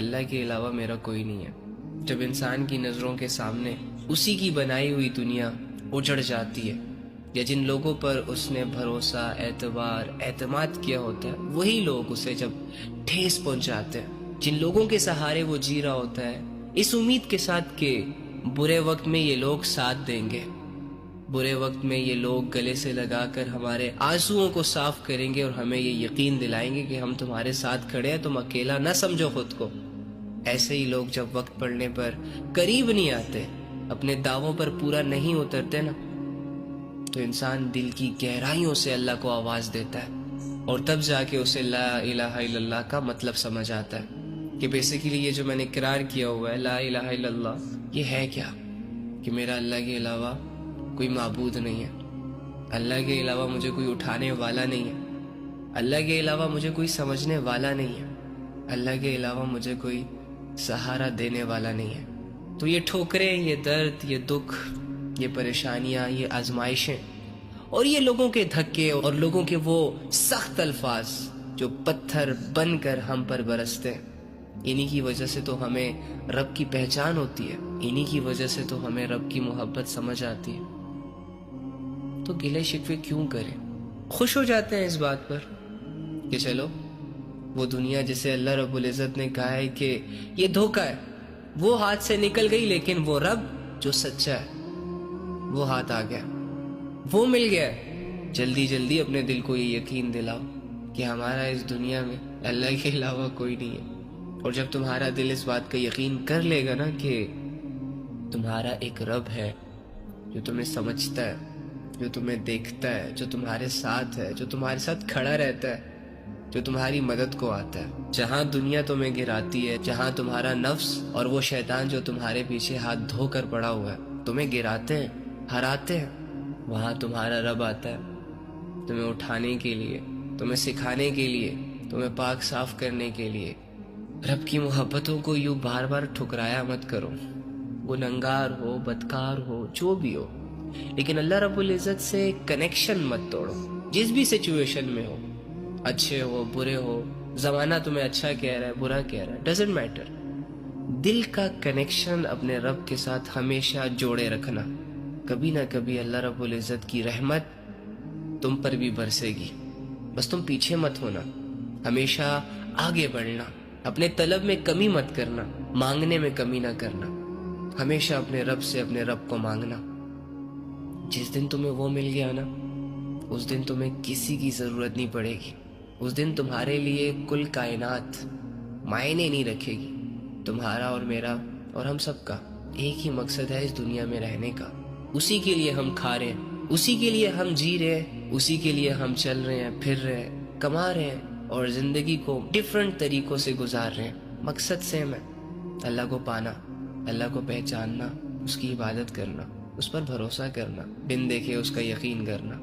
اللہ کے علاوہ میرا کوئی نہیں ہے۔ جب انسان کی نظروں کے سامنے اسی کی بنائی ہوئی دنیا اجڑ جاتی ہے، یا جن لوگوں پر اس نے بھروسہ، اعتبار، اعتماد کیا ہوتا ہے، وہی لوگ اسے جب ٹھیس پہنچاتے ہیں، جن لوگوں کے سہارے وہ جی رہا ہوتا ہے اس امید کے ساتھ کہ برے وقت میں یہ لوگ ساتھ دیں گے، برے وقت میں یہ لوگ گلے سے لگا کر ہمارے آنسوؤں کو صاف کریں گے اور ہمیں یہ یقین دلائیں گے کہ ہم تمہارے ساتھ کھڑے ہیں، تم اکیلا نہ سمجھو خود کو۔ ایسے ہی لوگ جب وقت پڑنے پر قریب نہیں آتے، اپنے دعووں پر پورا نہیں اترتے نا، تو انسان دل کی گہرائیوں سے اللہ کو آواز دیتا ہے، اور تب جا کے اسے لا الہ الا اللہ کا مطلب سمجھ آتا ہے کہ بیسیکلی یہ جو میں نے اقرار کیا ہوا ہے لا الہ الا اللہ، یہ ہے کیا؟ کہ میرا اللہ کے علاوہ کوئی معبود نہیں ہے، اللہ کے علاوہ مجھے کوئی اٹھانے والا نہیں ہے، اللہ کے علاوہ مجھے کوئی سمجھنے والا نہیں ہے، اللہ کے علاوہ مجھے کوئی سہارا دینے والا نہیں ہے۔ تو یہ ٹھوکریں، یہ درد، یہ دکھ، یہ پریشانیاں، یہ آزمائشیں، اور یہ لوگوں کے دھکے اور لوگوں کے وہ سخت الفاظ جو پتھر بن کر ہم پر برستے ہیں، انہی کی وجہ سے تو ہمیں رب کی پہچان ہوتی ہے، انہی کی وجہ سے تو ہمیں رب کی محبت سمجھ آتی ہے۔ تو گلے شکوے کیوں کریں؟ خوش ہو جاتے ہیں اس بات پر کہ چلو وہ دنیا جسے اللہ رب العزت نے کہا ہے کہ یہ دھوکہ ہے، وہ ہاتھ سے نکل گئی، لیکن وہ رب جو سچا ہے وہ ہاتھ آ گیا، وہ مل گیا ہے۔ جلدی جلدی اپنے دل کو یہ یقین دلاؤ کہ ہمارا اس دنیا میں اللہ کے علاوہ کوئی نہیں ہے، اور جب تمہارا دل اس بات کا یقین کر لے گا نا کہ تمہارا ایک رب ہے جو تمہیں سمجھتا ہے، جو تمہیں دیکھتا ہے، جو تمہارے ساتھ ہے، جو تمہارے ساتھ کھڑا رہتا ہے، جو تمہاری مدد کو آتا ہے، جہاں دنیا تمہیں گراتی ہے، جہاں تمہارا نفس اور وہ شیطان جو تمہارے پیچھے ہاتھ دھو کر پڑا ہوا ہے تمہیں گراتے ہیں، ہراتے ہیں، وہاں تمہارا رب آتا ہے تمہیں اٹھانے کے لیے، تمہیں سکھانے کے لیے، تمہیں پاک صاف کرنے کے لیے۔ رب کی محبتوں کو یوں بار بار ٹھکرایا مت کرو، وہ ننگار ہو، بدکار ہو، جو بھی ہو، لیکن اللہ رب العزت سے کنیکشن مت توڑو، جس بھی سچویشن میں ہو، اچھے ہو، برے ہو، زمانہ تمہیں اچھا کہہ رہا ہے، برا کہہ رہا ہے، ڈزنٹ میٹر، دل کا کنیکشن اپنے رب کے ساتھ ہمیشہ جوڑے رکھنا۔ کبھی نہ کبھی اللہ رب العزت کی رحمت تم پر بھی برسے گی، بس تم پیچھے مت ہونا، ہمیشہ آگے بڑھنا، اپنے طلب میں کمی مت کرنا، مانگنے میں کمی نہ کرنا، ہمیشہ اپنے رب سے اپنے رب کو مانگنا۔ جس دن تمہیں وہ مل گیا نا، اس دن تمہیں کسی کی ضرورت نہیں پڑے گی، اس دن تمہارے لیے کل کائنات معنی نہیں رکھے گی۔ تمہارا اور میرا اور ہم سب کا ایک ہی مقصد ہے اس دنیا میں رہنے کا، اسی کے لیے ہم کھا رہے ہیں، اسی کے لیے ہم جی رہے ہیں، اسی کے لیے ہم چل رہے ہیں، پھر رہے ہیں، کما رہے ہیں، اور زندگی کو ڈیفرنٹ طریقوں سے گزار رہے ہیں۔ مقصد سیم ہے، اللہ کو پانا، اللہ کو پہچاننا، اس کی عبادت کرنا، اس پر بھروسہ کرنا، بن دیکھے اس کا یقین کرنا۔